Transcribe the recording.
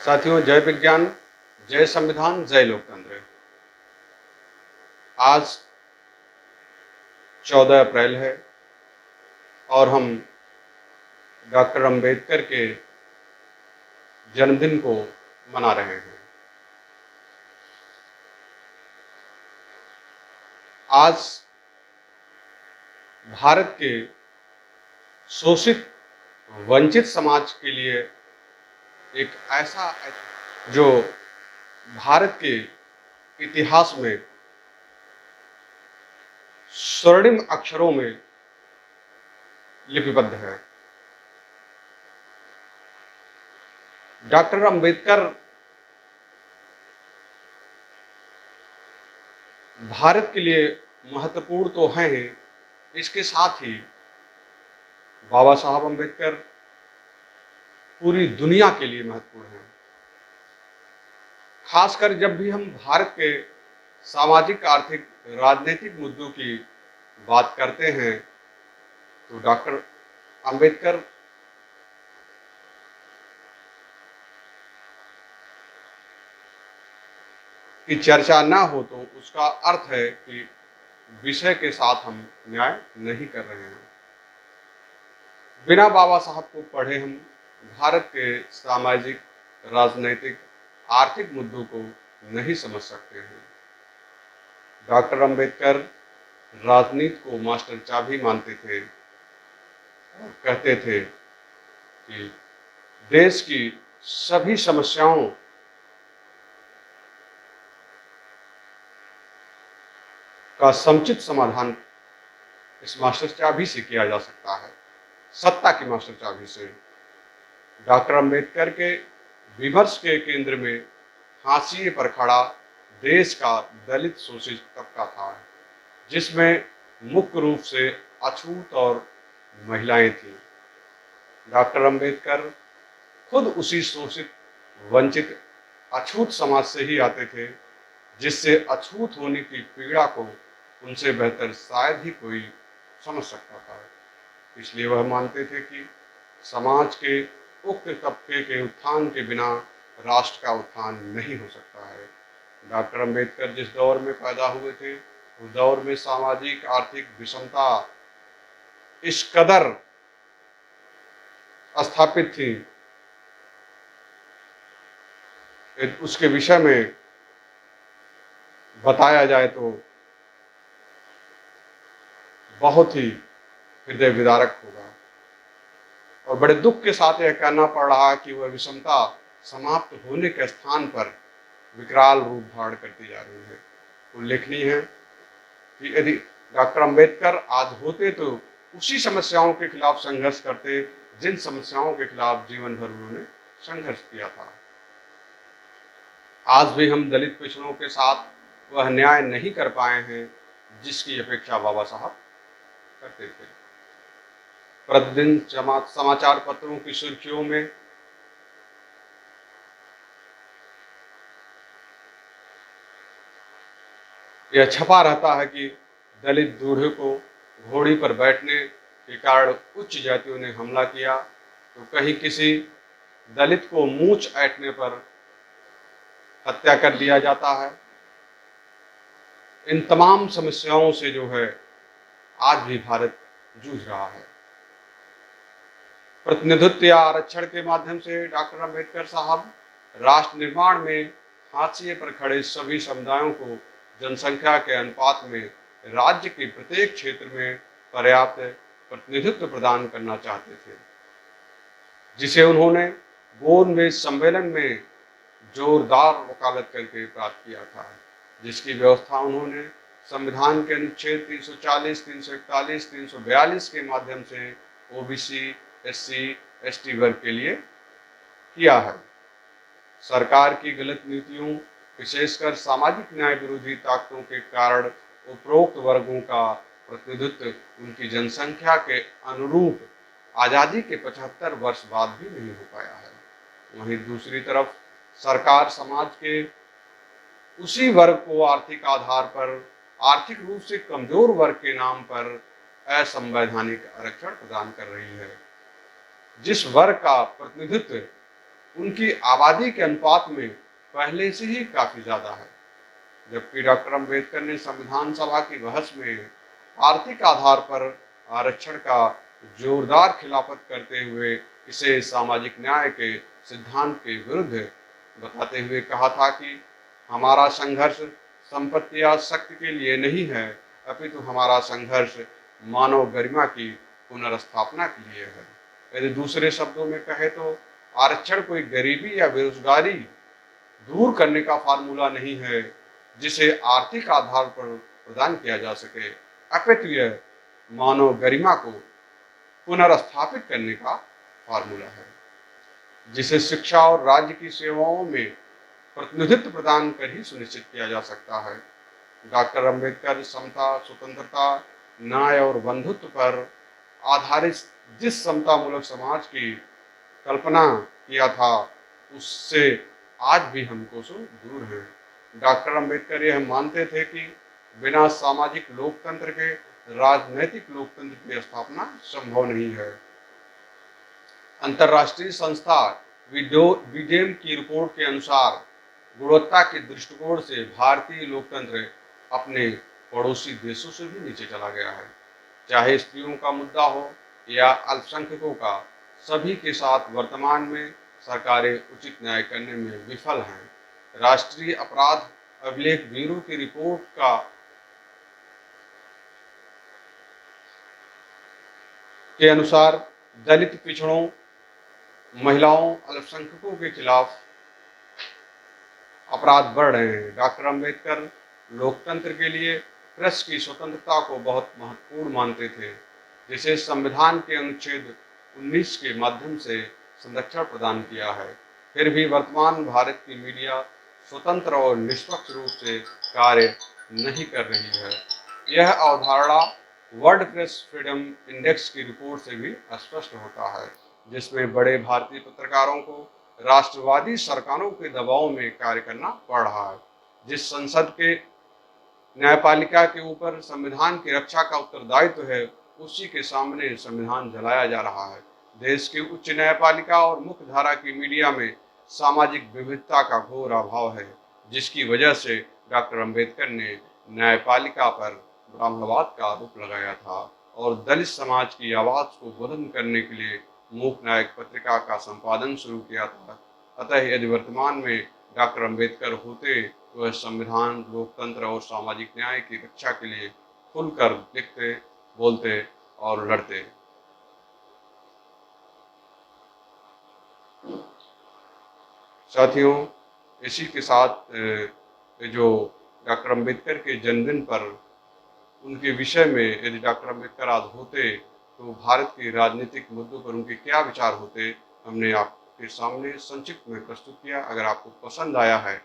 साथियों, जय विज्ञान, जय संविधान, जय लोकतंत्र। आज 14 अप्रैल है और हम डॉक्टर अंबेडकर के जन्मदिन को मना रहे हैं। आज भारत के शोषित वंचित समाज के लिए एक ऐसा जो भारत के इतिहास में स्वर्णिम अक्षरों में लिपिबद्ध है। डॉक्टर अंबेडकर भारत के लिए महत्वपूर्ण तो हैं ही, इसके साथ ही बाबा साहब अंबेडकर पूरी दुनिया के लिए महत्वपूर्ण हैं। खासकर जब भी हम भारत के सामाजिक, आर्थिक, राजनीतिक मुद्दों की बात करते हैं तो डॉक्टर अंबेडकर की चर्चा ना हो तो उसका अर्थ है कि विषय के साथ हम न्याय नहीं कर रहे हैं। बिना बाबा साहब को पढ़े हम भारत के सामाजिक, राजनीतिक, आर्थिक मुद्दों को नहीं समझ सकते हैं। डॉक्टर अंबेडकर राजनीति को मास्टर चाबी मानते थे और कहते थे कि देश की सभी समस्याओं का समुचित समाधान इस मास्टर चाबी से किया जा सकता है, सत्ता की मास्टर चाबी से। डॉक्टर अंबेडकर के विमर्श के केंद्र में हाशिए पर खड़ा देश का दलित शोषित तबका था, जिसमें मुख्य रूप से अछूत और महिलाएं थीं। डॉक्टर अंबेडकर खुद उसी शोषित, वंचित, अछूत समाज से ही आते थे, जिससे अछूत होने की पीड़ा को उनसे बेहतर शायद ही कोई समझ सकता था। इसलिए वह मानते थे कि समाज के उक्त तबके के उत्थान के बिना राष्ट्र का उत्थान नहीं हो सकता है। डॉक्टर अंबेडकर जिस दौर में पैदा हुए थे, उस दौर में सामाजिक, आर्थिक विषमता इस कदर स्थापित थी, उसके विषय में बताया जाए तो बहुत ही हृदय विदारक होगा और बड़े दुख के साथ यह कहना पड़ रहा है कि वह विषमता समाप्त होने के स्थान पर विकराल रूप धारण करती जा रही है। उल्लेखनीय है कि यदि डॉक्टर अंबेडकर आज होते तो उसी समस्याओं के खिलाफ संघर्ष करते जिन समस्याओं के खिलाफ जीवन भर उन्होंने संघर्ष किया था। आज भी हम दलित पिछड़ों के साथ वह न्याय नहीं कर पाए हैं जिसकी अपेक्षा बाबा साहब करते थे। प्रतिदिन समाचार पत्रों की सुर्खियों में यह छपा रहता है कि दलित दूल्हे को घोड़ी पर बैठने के कारण उच्च जातियों ने हमला किया, तो कहीं किसी दलित को मूंछ ऐंठने पर हत्या कर दिया जाता है। इन तमाम समस्याओं से जो है आज भी भारत जूझ रहा है। प्रतिनिधित्व या आरक्षण के माध्यम से डॉक्टर अंबेडकर साहब राष्ट्र निर्माण में हाशिए पर खड़े सभी समुदायों को जनसंख्या के अनुपात में राज्य के प्रत्येक क्षेत्र में पर्याप्त प्रतिनिधित्व प्रदान करना चाहते थे, जिसे उन्होंने बोर्नवेस सम्मेलन में जोरदार वकालत करके प्राप्त किया था, जिसकी व्यवस्था उन्होंने संविधान के अनुच्छेद 340, 341, 342 के माध्यम से ओबीसी, एससी, एसटी वर्ग के लिए किया है। सरकार की गलत नीतियों, विशेषकर सामाजिक न्याय विरोधी ताकतों के कारण उपरोक्त वर्गों का प्रतिनिधित्व उनकी जनसंख्या के अनुरूप आज़ादी के 75 वर्ष बाद भी नहीं हो पाया है। वहीं दूसरी तरफ सरकार समाज के उसी वर्ग को आर्थिक आधार पर, आर्थिक रूप से कमजोर वर्ग के नाम पर असंवैधानिक आरक्षण प्रदान कर रही है। जिस वर्ग का प्रतिनिधित्व उनकी आबादी के अनुपात में पहले से ही काफी ज्यादा है। जबकि डॉक्टर अंबेडकर ने संविधान सभा की बहस में आर्थिक आधार पर आरक्षण का जोरदार खिलाफत करते हुए इसे सामाजिक न्याय के सिद्धांत के विरुद्ध बताते हुए कहा था कि हमारा संघर्ष संपत्ति या शक्ति के लिए नहीं है, अपितु हमारा संघर्ष मानव गरिमा की पुनर्स्थापना के लिए है। यदि दूसरे शब्दों में कहे तो आरक्षण कोई गरीबी या बेरोजगारी दूर करने का फार्मूला नहीं है जिसे आर्थिक आधार पर प्रदान किया जा सके, अपितु यह मानव गरिमा को पुनर्स्थापित करने का फार्मूला है जिसे शिक्षा और राज्य की सेवाओं में प्रतिनिधित्व प्रदान कर ही सुनिश्चित किया जा सकता है। डॉक्टर अंबेडकर समता, स्वतंत्रता, न्याय और बंधुत्व पर आधारित जिस समतामूलक समाज की कल्पना किया था उससे आज भी हम कोसों दूर हैं। डॉक्टर अंबेडकर यह मानते थे कि बिना सामाजिक लोकतंत्र के राजनैतिक लोकतंत्र की स्थापना संभव नहीं है। अंतर्राष्ट्रीय संस्था विडेम की रिपोर्ट के अनुसार गुणवत्ता के दृष्टिकोण से भारतीय लोकतंत्र अपने पड़ोसी देशों से भी नीचे चला गया है। चाहे स्त्रियों का मुद्दा हो या अल्पसंख्यकों का, सभी के साथ वर्तमान में सरकारें उचित न्याय करने में विफल हैं। राष्ट्रीय अपराध अभिलेख ब्यूरो की रिपोर्ट के अनुसार दलित, पिछड़ों, महिलाओं, अल्पसंख्यकों के खिलाफ अपराध बढ़ रहे हैं। डॉक्टर अंबेडकर लोकतंत्र के लिए प्रेस की स्वतंत्रता को बहुत महत्वपूर्ण मानते थे, जिसे संविधान के अनुच्छेद 19 के माध्यम से संरक्षण प्रदान किया है। फिर भी वर्तमान भारत की मीडिया स्वतंत्र और निष्पक्ष रूप से कार्य नहीं कर रही है। यह अवधारणा वर्ल्ड प्रेस फ्रीडम इंडेक्स की रिपोर्ट से भी स्पष्ट होता है, जिसमें बड़े भारतीय पत्रकारों को राष्ट्रवादी सरकारों के दबाव में कार्य करना पड़ रहा है। जिस संसद के न्यायपालिका के ऊपर संविधान की रक्षा का उत्तरदायित्व है, उसी के सामने संविधान जलाया जा रहा है। देश की उच्च न्यायपालिका और मुख्य धारा की मीडिया में सामाजिक विविधता का घोर अभाव है, जिसकी वजह से डॉक्टर अंबेडकर ने न्यायपालिका पर ब्राह्मणवाद का आरोप लगाया था और दलित समाज की आवाज को बुलंद करने के लिए मूक नायक पत्रिका का संपादन शुरू किया था। अतः यदि वर्तमान में डॉक्टर अंबेडकर होते तो वह संविधान, लोकतंत्र और सामाजिक न्याय की रक्षा के लिए खुलकर लिखते, बोलते और लड़ते। साथियों, इसी के साथ जो डॉक्टर अंबेडकर के जन्मदिन पर उनके विषय में यदि डॉक्टर अंबेडकर आज होते तो भारत के राजनीतिक मुद्दों पर उनके क्या विचार होते, हमने आपके सामने संक्षिप्त में प्रस्तुत किया। अगर आपको पसंद आया है